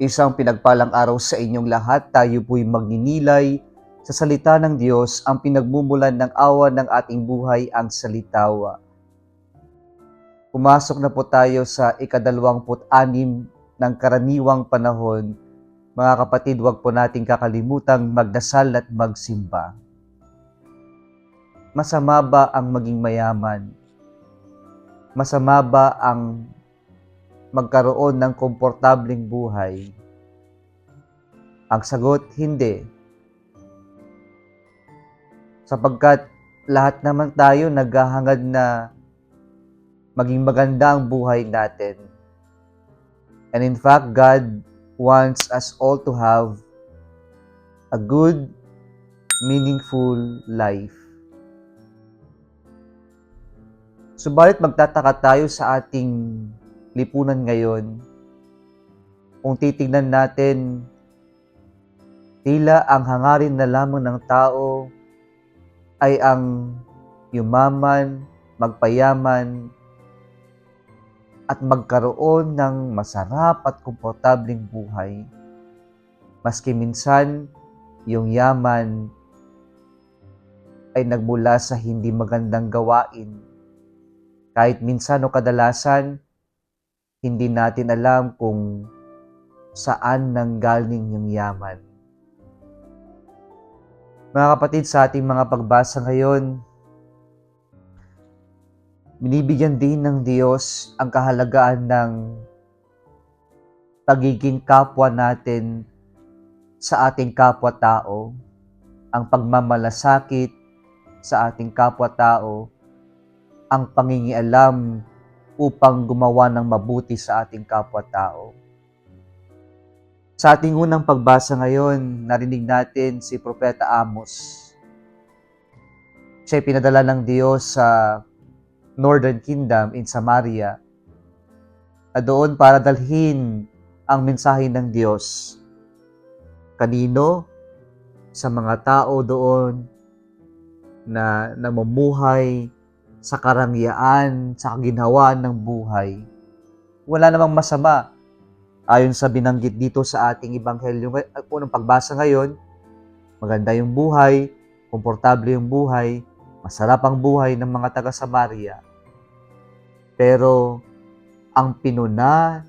Isang pinagpalang araw sa inyong lahat. Tayo po'y magninilay sa salita ng Diyos, ang pinagmumulan ng awa ng ating buhay, ang salitawa. Pumasok na po tayo sa ika-26 ng karaniwang panahon. Mga kapatid, huwag po nating kakalimutang magdasal at magsimba. Masama ba ang maging mayaman? Masama ba ang magkaroon ng komportableng buhay? Ang sagot, hindi. Sapagkat lahat naman tayo naghahangad na maging maganda ang buhay natin. And in fact, God wants us all to have a good, meaningful life. Subalit magtataka tayo sa ating lipunan ngayon kung titignan natin, tila ang hangarin na lamang ng tao ay ang yumaman, magpayaman, at magkaroon ng masarap at komportableng buhay. Maski minsan, yung yaman ay nagmula sa hindi magandang gawain. Kahit minsan o kadalasan, hindi natin alam kung saan nanggaling yung yaman. Mga kapatid, sa ating mga pagbasa ngayon, binibigyan din ng Diyos ang kahalagaan ng pagiging kapwa natin sa ating kapwa-tao, ang pagmamalasakit sa ating kapwa-tao, ang pangingialam upang gumawa ng mabuti sa ating kapwa-tao. Sa ating unang pagbasa ngayon, narinig natin si Propeta Amos. Siya'y pinadala ng Diyos sa Northern Kingdom in Samaria, na doon para dalhin ang mensahe ng Diyos. Kanino? Sa mga tao doon na namumuhay sa karangyaan, sa kaginhawaan ng buhay. Wala namang masama. Ayon sa binanggit dito sa ating ebanghelyo, unang pagbasa ngayon, maganda yung buhay, komportable yung buhay, masarap ang buhay ng mga taga-Samaria. Pero ang pinuna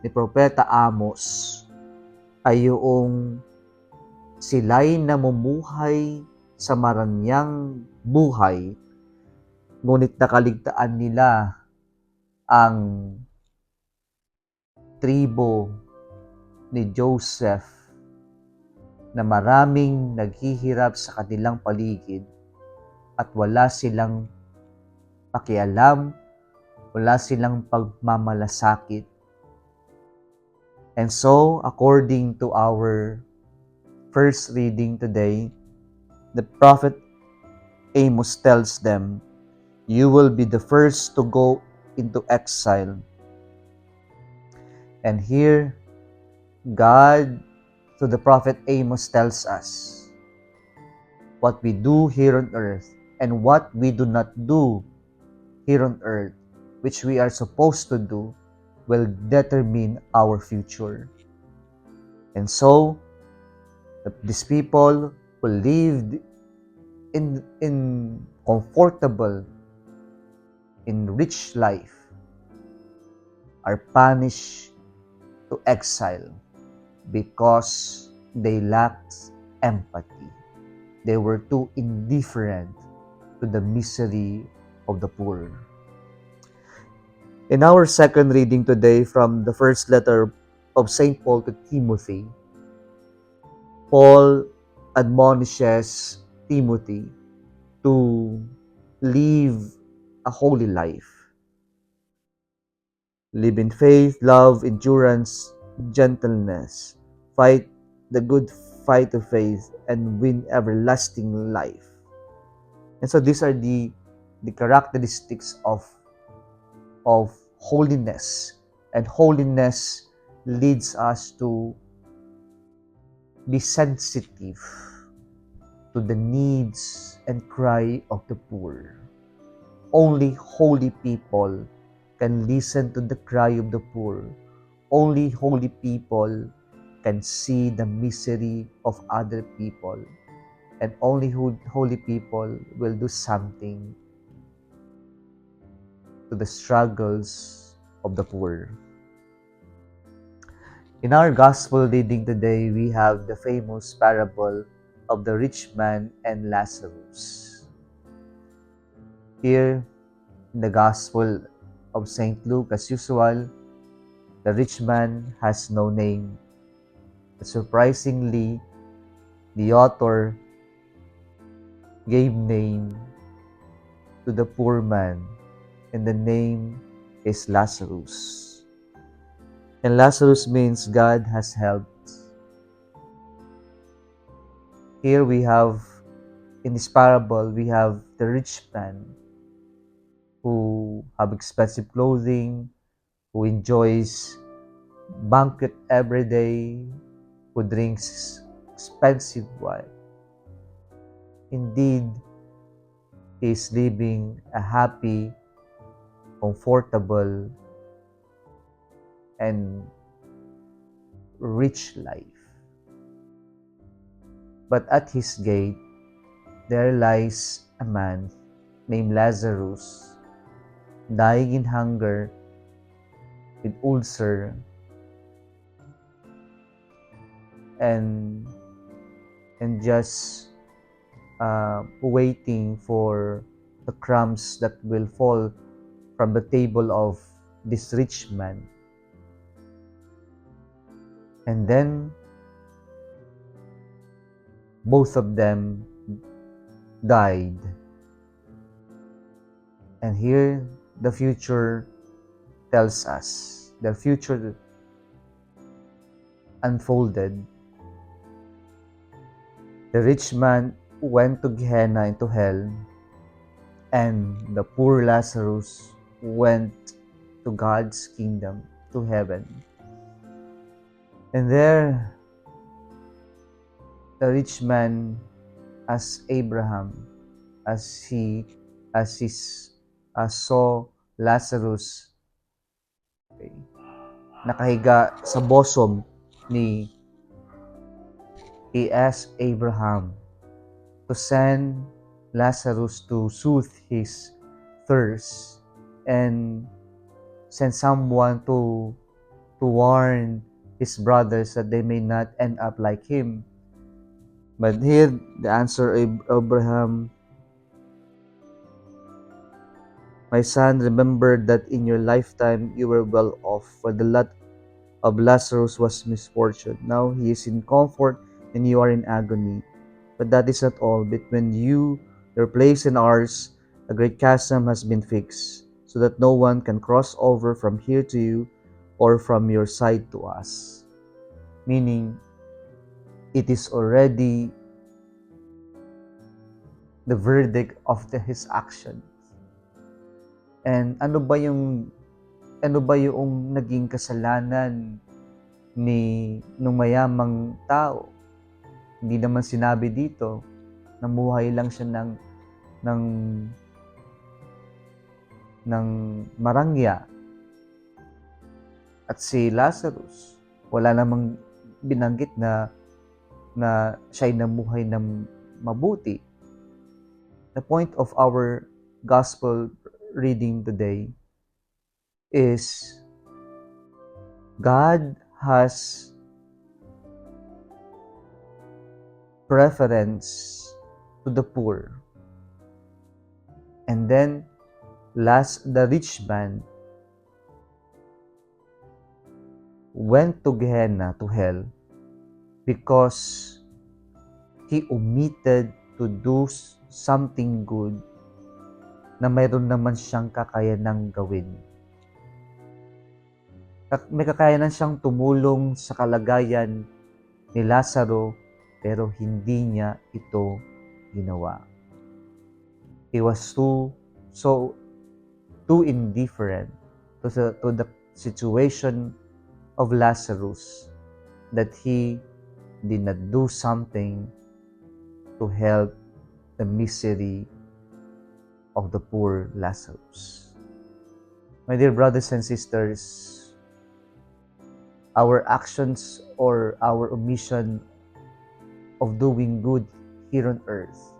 ni Propeta Amos ay yung sila'y namumuhay sa maranyang buhay, ngunit nakaligtaan nila ang tribo ni Joseph na maraming naghihirap sa kanilang paligid at wala silang pakialam, wala silang pagmamalasakit. And so, according to our first reading today, the prophet Amos tells them, "You will be the first to go into exile." And here, God, to the prophet Amos, tells us what we do here on earth and what we do not do here on earth, which we are supposed to do, will determine our future. And so, these people who lived in comfortable, in rich life, are punished to exile because they lacked empathy. They were too indifferent to the misery of the poor. In our second reading today from the first letter of St. Paul to Timothy, Paul admonishes Timothy to live a holy life. Live in faith, love, endurance, gentleness. Fight the good fight of faith and win everlasting life. And so these are the characteristics of holiness. And holiness leads us to be sensitive to the needs and cry of the poor. Only holy people can listen to the cry of the poor. Only holy people can see the misery of other people, and only holy people will do something to the struggles of the poor. In our gospel reading today, we have the famous parable of the rich man and Lazarus. Here in the gospel of St. Luke, as usual, the rich man has no name. But surprisingly, the author gave name to the poor man, and the name is Lazarus. And Lazarus means God has helped. Here we have, in this parable, we have the rich man who have expensive clothing, who enjoys banquet every day, who drinks expensive wine. Indeed, he is living a happy, comfortable, and rich life. But at his gate, there lies a man named Lazarus, dying in hunger, with ulcer, and just waiting for the crumbs that will fall from the table of this rich man. And then both of them died. And here the future tells us, the future unfolded. The rich man went to Gehenna, into hell, and the poor Lazarus went to God's kingdom, to heaven. And there, the rich man, as Abraham, as he saw Lazarus, okay, nakahiga sa bosom ni, he asked Abraham to send Lazarus to soothe his thirst and send someone to warn his brothers that they may not end up like him. But here the answer of Abraham, "My son, remember that in your lifetime you were well off, for the lot of Lazarus was misfortune. Now he is in comfort and you are in agony. But that is not all. Between your place and ours, a great chasm has been fixed, so that no one can cross over from here to you or from your side to us." Meaning, it is already the verdict of his action. And ano ba yung naging kasalanan nung mayamang tao? Hindi naman sinabi dito. Namuhay lang siya ng marangya. At si Lazarus, wala namang binanggit na siya'y namuhay ng mabuti. The point of our gospel reading today is God has preference to the poor. And then the rich man went to Gehenna, to hell, because he omitted to do something good na mayroon naman siyang kakayanang gawin. May kakayanan siyang tumulong sa kalagayan ni Lazaro, pero hindi niya ito ginawa. He was too indifferent to the situation of Lazarus that he did not do something to help the misery of the poor Lazarus. My dear brothers and sisters, our actions or our omission of doing good here on earth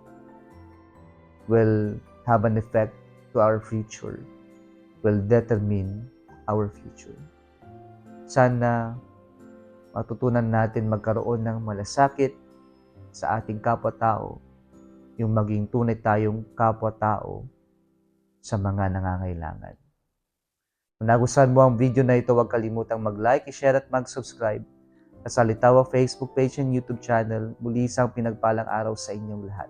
will have an effect to our future, will determine our future. Sana matutunan natin magkaroon ng malasakit sa ating kapwa-tao, yung maging tunay tayong kapwa-tao sa mga nangangailangan. Kung nagustuhan mo ang video na ito, huwag kalimutang mag-like, i-share at mag-subscribe sa Salitawa Facebook page and YouTube channel. Muli isang pinagpalang araw sa inyong lahat.